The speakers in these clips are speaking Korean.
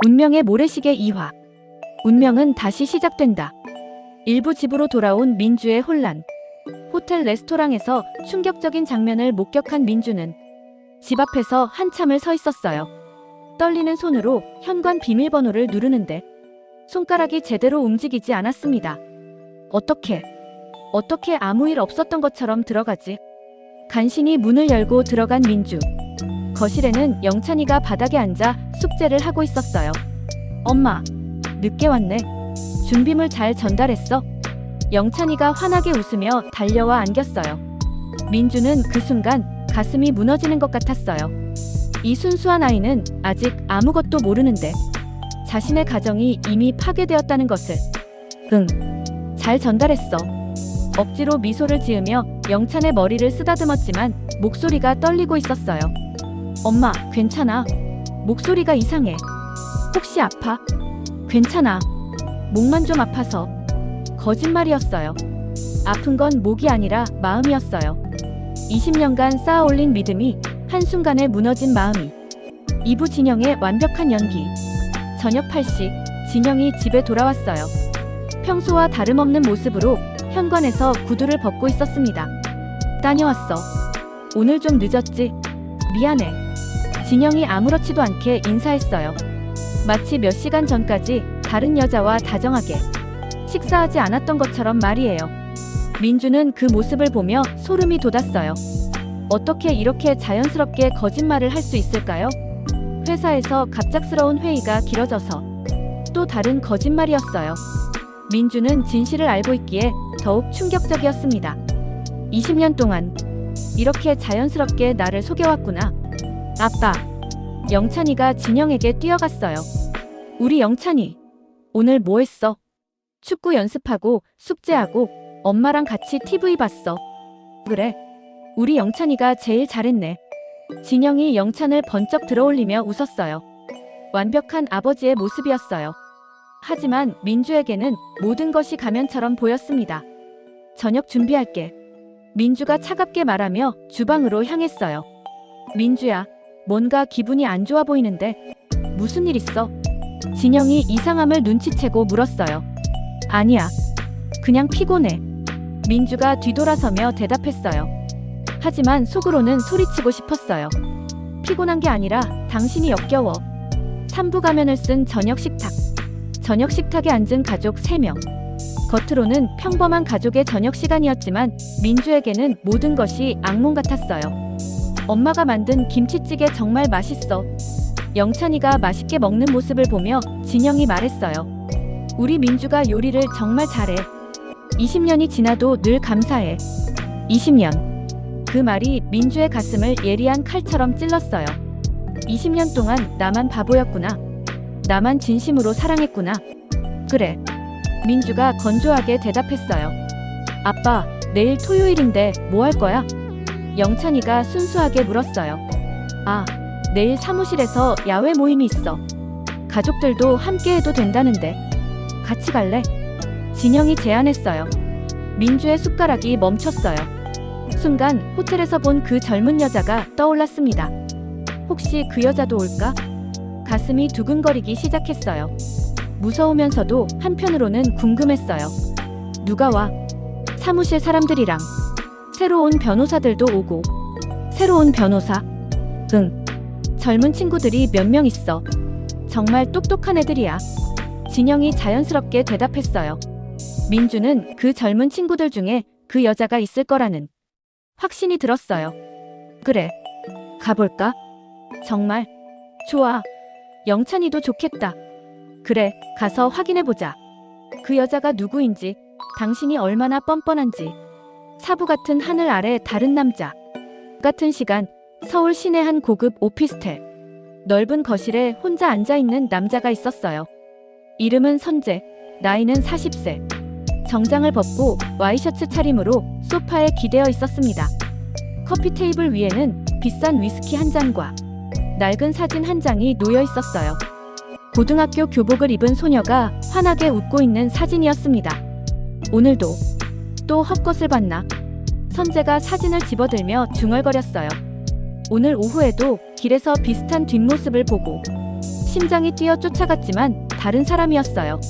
운명의 모래시계 2화. 운명은 다시 시작된다. 일부 집으로 돌아온 민주의 혼란. 호텔 레스토랑에서 충격적인 장면을 목격한 민주는 집 앞에서 한참을 서 있었어요. 떨리는 손으로 현관 비밀번호를 누르는데 손가락이 제대로 움직이지 않았습니다. 어떻게 아무 일 없었던 것처럼 들어가지? 간신히 문을 열고 들어간 민주. 거실에는 영찬이가 바닥에 앉아 숙제를 하고 있었어요. 엄마, 늦게 왔네. 준비물 잘 전달했어? 영찬이가 환하게 웃으며 달려와 안겼어요. 민주는 그 순간 가슴이 무너지는 것 같았어요. 이 순수한 아이는 아직 아무것도 모르는데 자신의 가정이 이미 파괴되었다는 것을. 응, 잘 전달했어. 억지로 미소를 지으며 영찬의 머리를 쓰다듬었지만 목소리가 떨리고 있었어요. 엄마, 괜찮아. 목소리가 이상해. 혹시 아파? 괜찮아. 목만 좀 아파서. 거짓말이었어요. 아픈 건 목이 아니라 마음이었어요. 20년간 쌓아올린 믿음이 한순간에 무너진 마음이. 2부 진영의 완벽한 연기. 저녁 8시, 진영이 집에 돌아왔어요. 평소와 다름없는 모습으로 현관에서 구두를 벗고 있었습니다. 다녀왔어. 오늘 좀 늦었지? 미안해. 진영이 아무렇지도 않게 인사했어요. 마치 몇 시간 전까지 다른 여자와 다정하게 식사하지 않았던 것처럼 말이에요. 민주는 그 모습을 보며 소름이 돋았어요. 어떻게 이렇게 자연스럽게 거짓말을 할 수 있을까요? 회사에서 갑작스러운 회의가 길어져서 또 다른 거짓말이었어요. 민주는 진실을 알고 있기에 더욱 충격적이었습니다. 20년 동안 이렇게 자연스럽게 나를 속여왔구나. 아빠. 영찬이가 진영에게 뛰어갔어요. 우리 영찬이, 오늘 뭐 했어? 축구 연습하고 숙제하고 엄마랑 같이 TV 봤어. 그래, 우리 영찬이가 제일 잘했네. 진영이 영찬을 번쩍 들어올리며 웃었어요. 완벽한 아버지의 모습이었어요. 하지만 민주에게는 모든 것이 가면처럼 보였습니다. 저녁 준비할게. 민주가 차갑게 말하며 주방으로 향했어요. 민주야, 뭔가 기분이 안 좋아 보이는데 무슨 일 있어? 진영이 이상함을 눈치채고 물었어요. 아니야, 그냥 피곤해. 민주가 뒤돌아서며 대답했어요. 하지만 속으로는 소리치고 싶었어요. 피곤한 게 아니라 당신이 역겨워. 3부 가면을 쓴 저녁 식탁. 저녁 식탁에 앉은 가족 3명. 겉으로는 평범한 가족의 저녁 시간이었지만 민주에게는 모든 것이 악몽 같았어요. 엄마가 만든 김치찌개 정말 맛있어. 영찬이가 맛있게 먹는 모습을 보며 진영이 말했어요. 우리 민주가 요리를 정말 잘해. 20년이 지나도 늘 감사해. 20년. 그 말이 민주의 가슴을 예리한 칼처럼 찔렀어요. 20년 동안 나만 바보였구나. 나만 진심으로 사랑했구나. 그래. 민주가 건조하게 대답했어요. 아빠, 내일 토요일인데 뭐 할 거야? 영찬이가 순수하게 물었어요. 아, 내일 사무실에서 야외 모임이 있어. 가족들도 함께 해도 된다는데 같이 갈래? 진영이 제안했어요. 민주의 숟가락이 멈췄어요. 순간 호텔에서 본 그 젊은 여자가 떠올랐습니다. 혹시 그 여자도 올까? 가슴이 두근거리기 시작했어요. 무서우면서도 한편으로는 궁금했어요. 누가 와? 사무실 사람들이랑. 새로 온 변호사들도 오고. 새로운 변호사? 응. 젊은 친구들이 몇 명 있어. 정말 똑똑한 애들이야. 진영이 자연스럽게 대답했어요. 민주는 그 젊은 친구들 중에 그 여자가 있을 거라는 확신이 들었어요. 그래. 가볼까? 정말? 좋아. 영찬이도 좋겠다. 그래, 가서 확인해보자. 그 여자가 누구인지, 당신이 얼마나 뻔뻔한지. 사부 같은 하늘 아래 다른 남자. 같은 시간, 서울 시내 한 고급 오피스텔. 넓은 거실에 혼자 앉아있는 남자가 있었어요. 이름은 선재, 나이는 40세. 정장을 벗고 와이셔츠 차림으로 소파에 기대어 있었습니다. 커피 테이블 위에는 비싼 위스키 한 잔과 낡은 사진 한 장이 놓여 있었어요. 고등학교 교복을 입은 소녀가 환하게 웃고 있는 사진이었습니다. 오늘도 또 헛것을 봤나? 선재가 사진을 집어들며 중얼거렸어요. 오늘 오후에도 길에서 비슷한 뒷모습을 보고 심장이 뛰어 쫓아갔지만 다른 사람이었어요.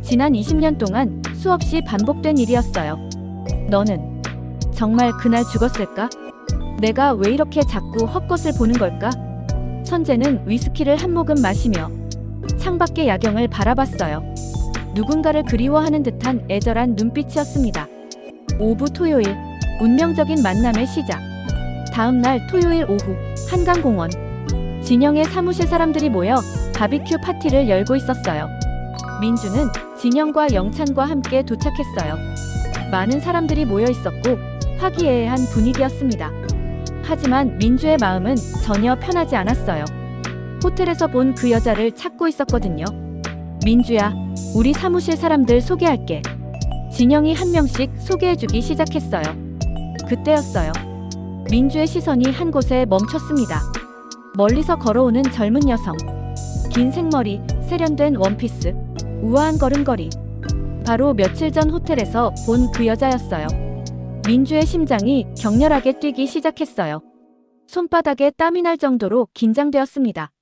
지난 20년 동안 수없이 반복된 일이었어요. 너는 정말 그날 죽었을까? 내가 왜 이렇게 자꾸 헛것을 보는 걸까? 선재는 위스키를 한 모금 마시며 창밖의 야경을 바라봤어요. 누군가를 그리워하는 듯한 애절한 눈빛이었습니다. 오후 토요일, 운명적인 만남의 시작. 다음 날 토요일 오후, 한강공원. 진영의 사무실 사람들이 모여 바비큐 파티를 열고 있었어요. 민주는 진영과 영찬과 함께 도착했어요. 많은 사람들이 모여 있었고 화기애애한 분위기였습니다. 하지만 민주의 마음은 전혀 편하지 않았어요. 호텔에서 본 그 여자를 찾고 있었거든요. 민주야, 우리 사무실 사람들 소개할게. 진영이 한 명씩 소개해주기 시작했어요. 그때였어요. 민주의 시선이 한 곳에 멈췄습니다. 멀리서 걸어오는 젊은 여성. 긴 생머리, 세련된 원피스, 우아한 걸음걸이. 바로 며칠 전 호텔에서 본 그 여자였어요. 민주의 심장이 격렬하게 뛰기 시작했어요. 손바닥에 땀이 날 정도로 긴장되었습니다.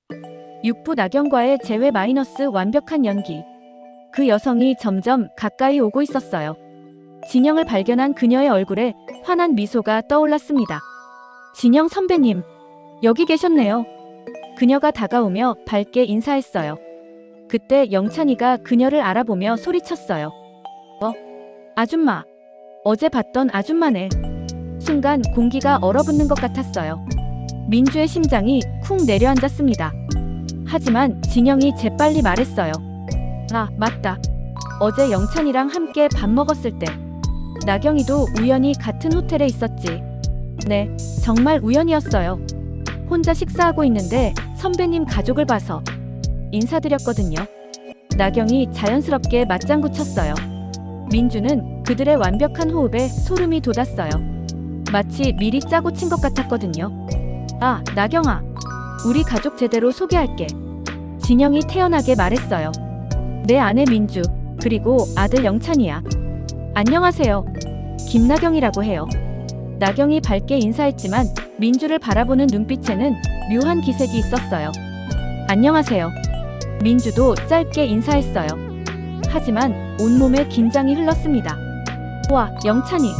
6부 나경과의 재회 마이너스 완벽한 연기. 그 여성이 점점 가까이 오고 있었어요. 진영을 발견한 그녀의 얼굴에 환한 미소가 떠올랐습니다. 진영 선배님, 여기 계셨네요. 그녀가 다가오며 밝게 인사했어요. 그때 영찬이가 그녀를 알아보며 소리쳤어요. 아줌마. 어제 봤던 아줌마네. 순간 공기가 얼어붙는 것 같았어요. 민주의 심장이 쿵 내려앉았습니다. 하지만 진영이 재빨리 말했어요. 아, 맞다. 어제 영찬이랑 함께 밥 먹었을 때 나경이도 우연히 같은 호텔에 있었지. 네, 정말 우연이었어요. 혼자 식사하고 있는데 선배님 가족을 봐서 인사드렸거든요. 나경이 자연스럽게 맞장구 쳤어요. 민주는 그들의 완벽한 호흡에 소름이 돋았어요. 마치 미리 짜고 친 것 같았거든요. 아, 나경아. 우리 가족 제대로 소개할게. 진영이 태연하게 말했어요. 내 아내 민주, 그리고 아들 영찬이야. 안녕하세요. 김나경이라고 해요. 나경이 밝게 인사했지만 민주를 바라보는 눈빛에는 묘한 기색이 있었어요. 안녕하세요. 민주도 짧게 인사했어요. 하지만 온몸에 긴장이 흘렀습니다. 와, 영찬이.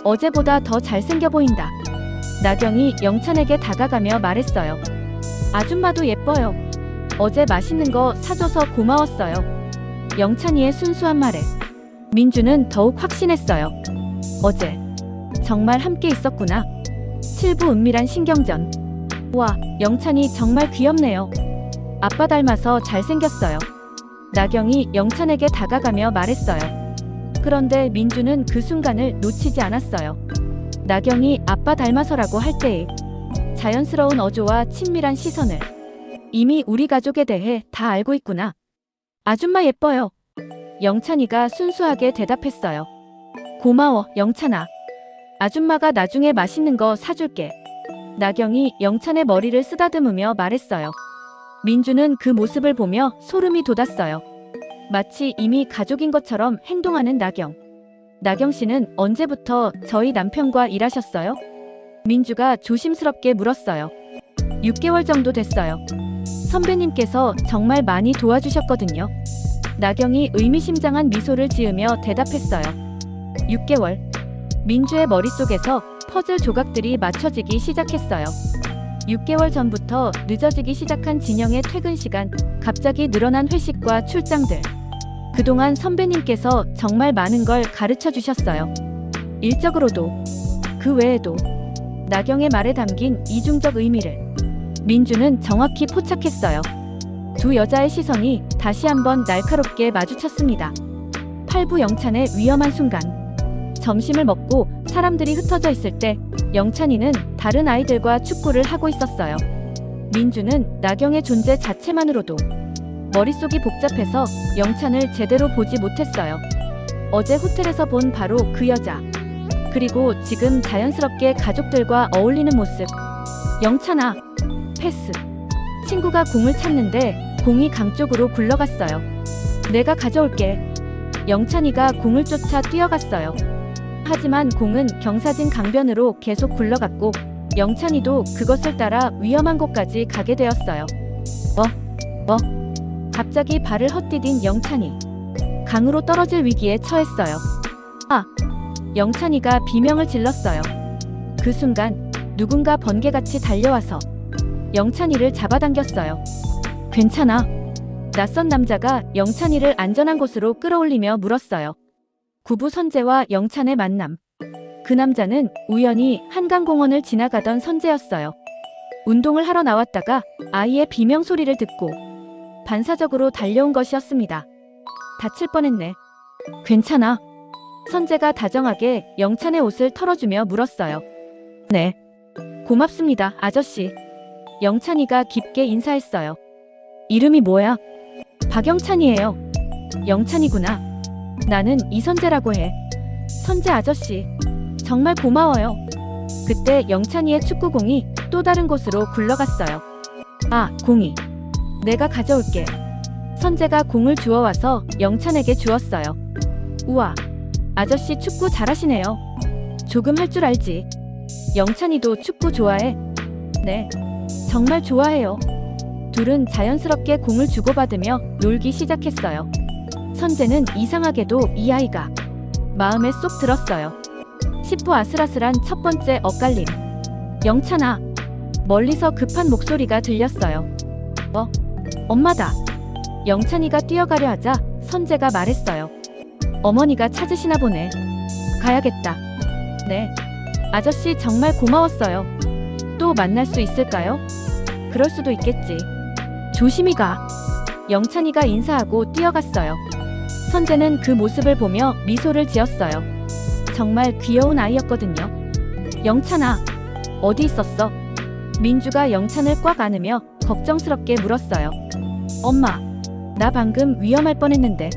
어제보다 더 잘생겨 보인다. 나경이 영찬에게 다가가며 말했어요. 아줌마도 예뻐요. 어제 맛있는 거 사줘서 고마웠어요. 영찬이의 순수한 말에 민주는 더욱 확신했어요. 어제 정말 함께 있었구나. 7부 은밀한 신경전. 와, 영찬이 정말 귀엽네요. 아빠 닮아서 잘생겼어요. 나경이 영찬에게 다가가며 말했어요. 그런데 민주는 그 순간을 놓치지 않았어요. 나경이 아빠 닮아서라고 할 때의 자연스러운 어조와 친밀한 시선을. 이미 우리 가족에 대해 다 알고 있구나. 아줌마 예뻐요. 영찬이가 순수하게 대답했어요. 고마워, 영찬아. 아줌마가 나중에 맛있는 거 사줄게. 나경이 영찬의 머리를 쓰다듬으며 말했어요. 민주는 그 모습을 보며 소름이 돋았어요. 마치 이미 가족인 것처럼 행동하는 나경. 나경 씨는 언제부터 저희 남편과 일하셨어요? 민주가 조심스럽게 물었어요. 6개월 정도 됐어요. 선배님께서 정말 많이 도와주셨거든요. 나경이 의미심장한 미소를 지으며 대답했어요. 6개월. 민주의 머릿속에서 퍼즐 조각들이 맞춰지기 시작했어요. 6개월 전부터 늦어지기 시작한 진영의 퇴근 시간, 갑자기 늘어난 회식과 출장들. 그동안 선배님께서 정말 많은 걸 가르쳐 주셨어요. 일적으로도, 그 외에도. 나경의 말에 담긴 이중적 의미를 민주는 정확히 포착했어요. 두 여자의 시선이 다시 한번 날카롭게 마주쳤습니다. 8부 영찬의 위험한 순간. 점심을 먹고 사람들이 흩어져 있을 때 영찬이는 다른 아이들과 축구를 하고 있었어요. 민주는 나경의 존재 자체만으로도 머릿속이 복잡해서 영찬을 제대로 보지 못했어요. 어제 호텔에서 본 바로 그 여자. 그리고 지금 자연스럽게 가족들과 어울리는 모습. 영찬아. 패스. 친구가 공을 찾는데 공이 강 쪽으로 굴러갔어요. 내가 가져올게. 영찬이가 공을 쫓아 뛰어갔어요. 하지만 공은 경사진 강변으로 계속 굴러갔고 영찬이도 그것을 따라 위험한 곳까지 가게 되었어요. 갑자기 발을 헛디딘 영찬이. 강으로 떨어질 위기에 처했어요. 아! 영찬이가 비명을 질렀어요. 그 순간 누군가 번개같이 달려와서 영찬이를 잡아당겼어요. 괜찮아? 낯선 남자가 영찬이를 안전한 곳으로 끌어올리며 물었어요. 구부 선재와 영찬의 만남. 그 남자는 우연히 한강공원을 지나가던 선재였어요. 운동을 하러 나왔다가 아이의 비명 소리를 듣고 반사적으로 달려온 것이었습니다. 다칠 뻔했네. 괜찮아? 선재가 다정하게 영찬의 옷을 털어주며 물었어요. 네. 고맙습니다, 아저씨. 영찬이가 깊게 인사했어요. 이름이 뭐야? 박영찬이에요. 영찬이구나. 나는 이선재라고 해. 선재 아저씨. 정말 고마워요. 그때 영찬이의 축구공이 또 다른 곳으로 굴러갔어요. 아, 공이. 내가 가져올게. 선재가 공을 주워와서 영찬에게 주었어요. 우와, 아저씨 축구 잘하시네요. 조금 할 줄 알지. 영찬이도 축구 좋아해? 네, 정말 좋아해요. 둘은 자연스럽게 공을 주고받으며 놀기 시작했어요. 선재는 이상하게도 이 아이가 마음에 쏙 들었어요. 10부 아슬아슬한 첫 번째 엇갈림. 영찬아. 멀리서 급한 목소리가 들렸어요. 엄마다. 영찬이가 뛰어가려 하자 선재가 말했어요. 어머니가 찾으시나 보네. 가야겠다. 네. 아저씨 정말 고마웠어요. 또 만날 수 있을까요? 그럴 수도 있겠지. 조심히 가. 영찬이가 인사하고 뛰어갔어요. 선재는 그 모습을 보며 미소를 지었어요. 정말 귀여운 아이였거든요. 영찬아, 어디 있었어? 민주가 영찬을 꽉 안으며 걱정스럽게 물었어요. 엄마, 나 방금 위험할 뻔했는데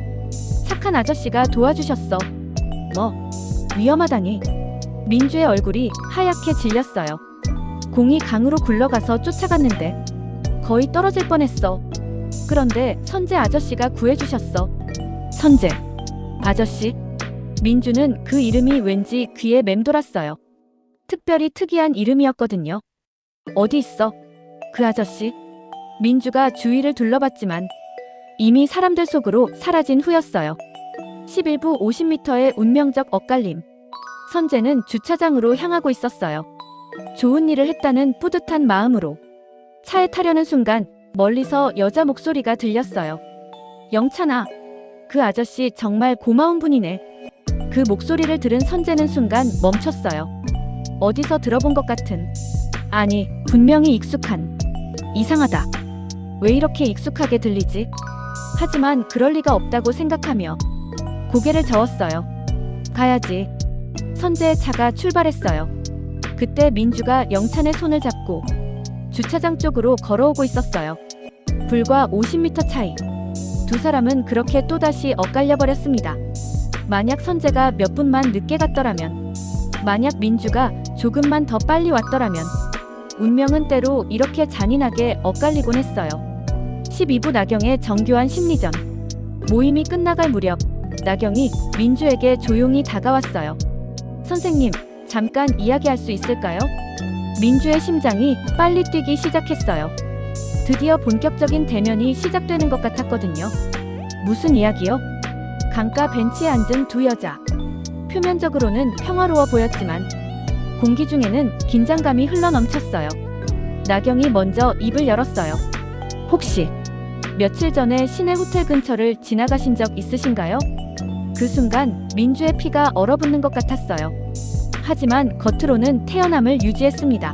착한 아저씨가 도와주셨어. 뭐? 위험하다니? 민주의 얼굴이 하얗게 질렸어요. 공이 강으로 굴러가서 쫓아갔는데 거의 떨어질 뻔했어. 그런데 선재 아저씨가 구해주셨어. 선재 아저씨? 민주는 그 이름이 왠지 귀에 맴돌았어요. 특별히 특이한 이름이었거든요. 어디 있어? 그 아저씨? 민주가 주위를 둘러봤지만 이미 사람들 속으로 사라진 후였어요. 11부 50m의 운명적 엇갈림. 선재는 주차장으로 향하고 있었어요. 좋은 일을 했다는 뿌듯한 마음으로 차에 타려는 순간 멀리서 여자 목소리가 들렸어요. 영찬아, 그 아저씨 정말 고마운 분이네. 그 목소리를 들은 선재는 순간 멈췄어요. 어디서 들어본 것 같은, 아니, 분명히 익숙한. 이상하다. 왜 이렇게 익숙하게 들리지? 하지만 그럴 리가 없다고 생각하며 고개를 저었어요. 가야지. 선재의 차가 출발했어요. 그때 민주가 영찬의 손을 잡고 주차장 쪽으로 걸어오고 있었어요. 불과 50m 차이. 두 사람은 그렇게 또다시 엇갈려 버렸습니다. 만약 선재가 몇 분만 늦게 갔더라면, 만약 민주가 조금만 더 빨리 왔더라면, 운명은 때로 이렇게 잔인하게 엇갈리곤 했어요. 12부 나경의 정교한 심리전. 모임이 끝나갈 무렵 나경이 민주에게 조용히 다가왔어요. 선생님, 잠깐 이야기할 수 있을까요? 민주의 심장이 빨리 뛰기 시작했어요. 드디어 본격적인 대면이 시작되는 것 같았거든요. 무슨 이야기요? 강가 벤치에 앉은 두 여자. 표면적으로는 평화로워 보였지만 공기 중에는 긴장감이 흘러넘쳤어요. 나경이 먼저 입을 열었어요. 혹시 며칠 전에 시내 호텔 근처를 지나가신 적 있으신가요? 그 순간 민주의 피가 얼어붙는 것 같았어요. 하지만 겉으로는 태연함을 유지했습니다.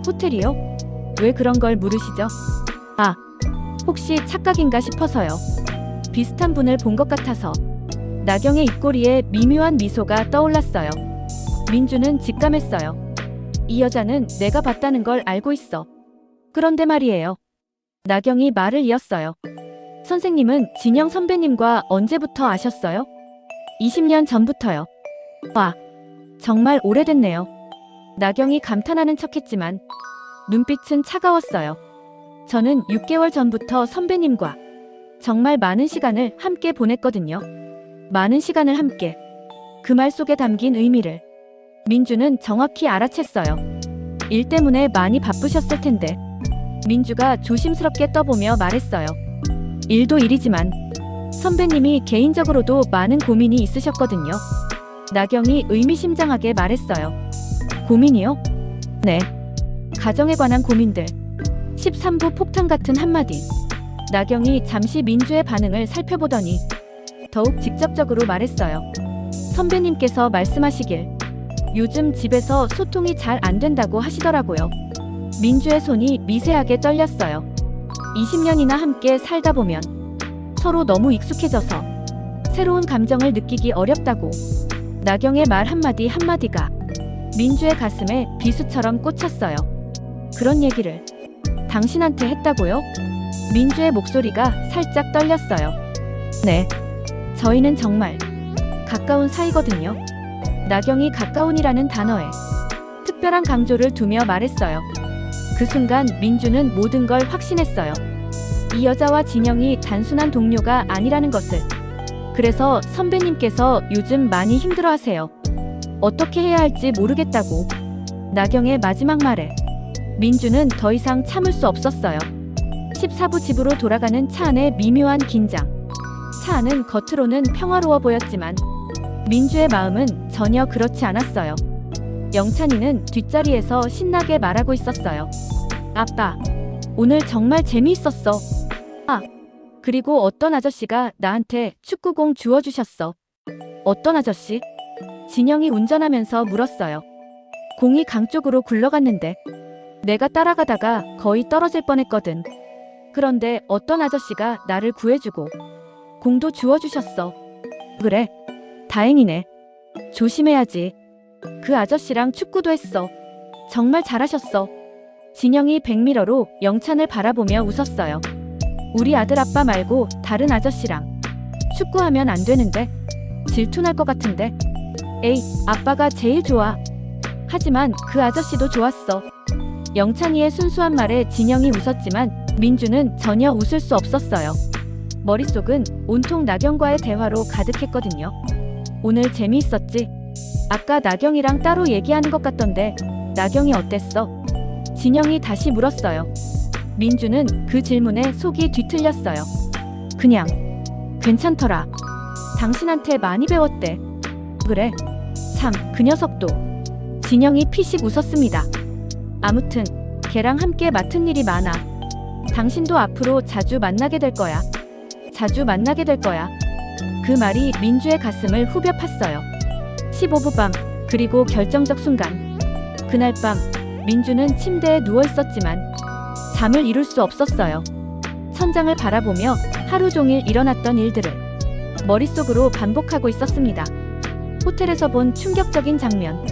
호텔이요? 왜 그런 걸 물으시죠? 아, 혹시 착각인가 싶어서요. 비슷한 분을 본 것 같아서. 나경의 입꼬리에 미묘한 미소가 떠올랐어요. 민주는 직감했어요. 이 여자는 내가 봤다는 걸 알고 있어. 그런데 말이에요. 나경이 말을 이었어요. 선생님은 진영 선배님과 언제부터 아셨어요? 20년 전부터요. 와, 정말 오래됐네요. 나경이 감탄하는 척했지만 눈빛은 차가웠어요. 저는 6개월 전부터 선배님과 정말 많은 시간을 함께 보냈거든요. 많은 시간을 함께. 그 말 속에 담긴 의미를 민주는 정확히 알아챘어요. 일 때문에 많이 바쁘셨을 텐데 민주가 조심스럽게 떠보며 말했어요. 일도 일이지만 선배님이 개인적으로도 많은 고민이 있으셨거든요. 나경이 의미심장하게 말했어요. 고민이요? 네. 가정에 관한 고민들. 13부 폭탄 같은 한마디. 나경이 잠시 민주의 반응을 살펴보더니 더욱 직접적으로 말했어요. 선배님께서 말씀하시길 요즘 집에서 소통이 잘 안 된다고 하시더라고요. 민주의 손이 미세하게 떨렸어요. 20년이나 함께 살다 보면 서로 너무 익숙해져서 새로운 감정을 느끼기 어렵다고. 나경의 말 한마디 한마디가 민주의 가슴에 비수처럼 꽂혔어요. 그런 얘기를 당신한테 했다고요? 민주의 목소리가 살짝 떨렸어요. 네. 저희는 정말 가까운 사이거든요. 나경이 가까운이라는 단어에 특별한 강조를 두며 말했어요. 그 순간 민주는 모든 걸 확신했어요. 이 여자와 진영이 단순한 동료가 아니라는 것을. 그래서 선배님께서 요즘 많이 힘들어하세요. 어떻게 해야 할지 모르겠다고. 나경의 마지막 말에 민주는 더 이상 참을 수 없었어요. 14부 집으로 돌아가는 차 안의 미묘한 긴장. 차 안은 겉으로는 평화로워 보였지만 민주의 마음은 전혀 그렇지 않았어요. 영찬이는 뒷자리에서 신나게 말하고 있었어요. 아빠, 오늘 정말 재미있었어. 아, 그리고 어떤 아저씨가 나한테 축구공 주워주셨어. 어떤 아저씨? 진영이 운전하면서 물었어요. 공이 강 쪽으로 굴러갔는데 내가 따라가다가 거의 떨어질 뻔했거든. 그런데 어떤 아저씨가 나를 구해주고 공도 주워주셨어. 그래? 다행이네. 조심해야지. 그 아저씨랑 축구도 했어. 정말 잘하셨어. 진영이 백미러로 영찬을 바라보며 웃었어요. 우리 아들 아빠 말고 다른 아저씨랑 축구하면 안 되는데? 질투날 것 같은데? 에이, 아빠가 제일 좋아. 하지만 그 아저씨도 좋았어. 영찬이의 순수한 말에 진영이 웃었지만 민주는 전혀 웃을 수 없었어요. 머릿속은 온통 나경과의 대화로 가득했거든요. 오늘 재미있었지? 아까 나경이랑 따로 얘기하는 것 같던데 나경이 어땠어? 진영이 다시 물었어요. 민주는 그 질문에 속이 뒤틀렸어요. 그냥 괜찮더라. 당신한테 많이 배웠대. 그래? 참, 그 녀석도. 진영이 피식 웃었습니다. 아무튼 걔랑 함께 맡은 일이 많아. 당신도 앞으로 자주 만나게 될 거야. 자주 만나게 될 거야. 그 말이 민주의 가슴을 후벼 팠어요. 15부 밤, 그리고 결정적 순간. 그날 밤 민주는 침대에 누워 있었지만 잠을 이룰 수 없었어요. 천장을 바라보며 하루 종일 일어났던 일들을 머릿속으로 반복하고 있었습니다. 호텔에서 본 충격적인 장면,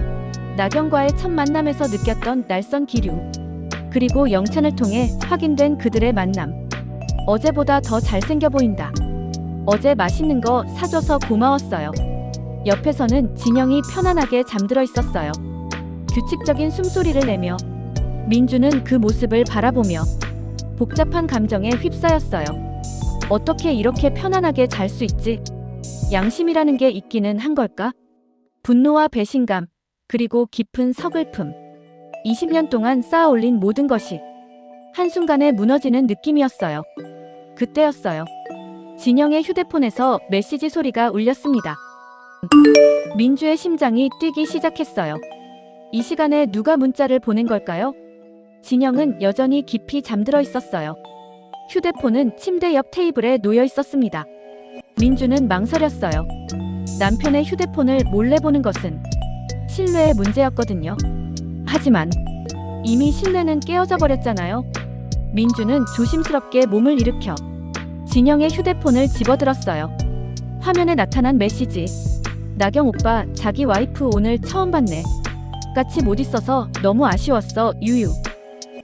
나경과의 첫 만남에서 느꼈던 낯선 기류, 그리고 영찬을 통해 확인된 그들의 만남. 어제보다 더 잘생겨 보인다. 어제 맛있는 거 사줘서 고마웠어요. 옆에서는 진영이 편안하게 잠들어 있었어요. 규칙적인 숨소리를 내며 민주는 그 모습을 바라보며 복잡한 감정에 휩싸였어요. 어떻게 이렇게 편안하게 잘 수 있지? 양심이라는 게 있기는 한 걸까? 분노와 배신감, 그리고 깊은 서글픔. 20년 동안 쌓아올린 모든 것이 한순간에 무너지는 느낌이었어요. 그때였어요. 진영의 휴대폰에서 메시지 소리가 울렸습니다. 민주의 심장이 뛰기 시작했어요. 이 시간에 누가 문자를 보낸 걸까요? 진영은 여전히 깊이 잠들어 있었어요. 휴대폰은 침대 옆 테이블에 놓여 있었습니다. 민주는 망설였어요. 남편의 휴대폰을 몰래 보는 것은 신뢰의 문제였거든요. 하지만 이미 신뢰는 깨어져 버렸잖아요. 민주는 조심스럽게 몸을 일으켜 진영의 휴대폰을 집어들었어요. 화면에 나타난 메시지. 나경 오빠, 자기 와이프 오늘 처음 봤네. 같이 못 있어서 너무 아쉬웠어. 유유.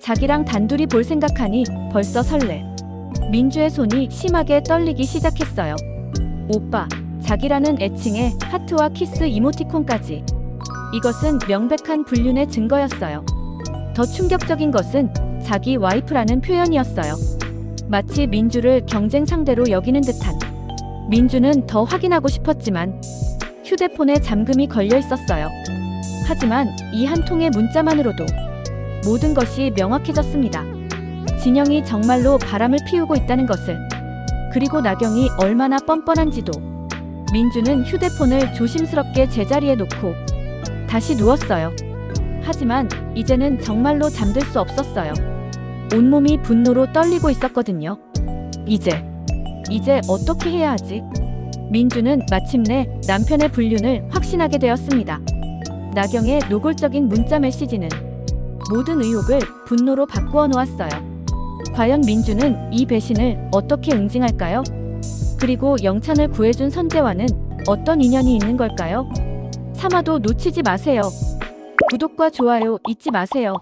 자기랑 단둘이 볼 생각하니 벌써 설레. 민주의 손이 심하게 떨리기 시작했어요. 오빠, 자기라는 애칭에 하트와 키스 이모티콘까지. 이것은 명백한 불륜의 증거였어요. 더 충격적인 것은 자기 와이프라는 표현이었어요. 마치 민주를 경쟁 상대로 여기는 듯한. 민주는 더 확인하고 싶었지만 휴대폰에 잠금이 걸려 있었어요. 하지만 이 한 통의 문자만으로도 모든 것이 명확해졌습니다. 진영이 정말로 바람을 피우고 있다는 것을, 그리고 나경이 얼마나 뻔뻔한지도. 민주는 휴대폰을 조심스럽게 제자리에 놓고 다시 누웠어요. 하지만 이제는 정말로 잠들 수 없었어요. 온몸이 분노로 떨리고 있었거든요. 이제 어떻게 해야 하지? 민주는 마침내 남편의 불륜을 확신하게 되었습니다. 나경의 노골적인 문자 메시지는 모든 의혹을 분노로 바꾸어 놓았어요. 과연 민주는 이 배신을 어떻게 응징할까요? 그리고 영찬을 구해준 선재와는 어떤 인연이 있는 걸까요? 3화도 놓치지 마세요. 구독과 좋아요 잊지 마세요.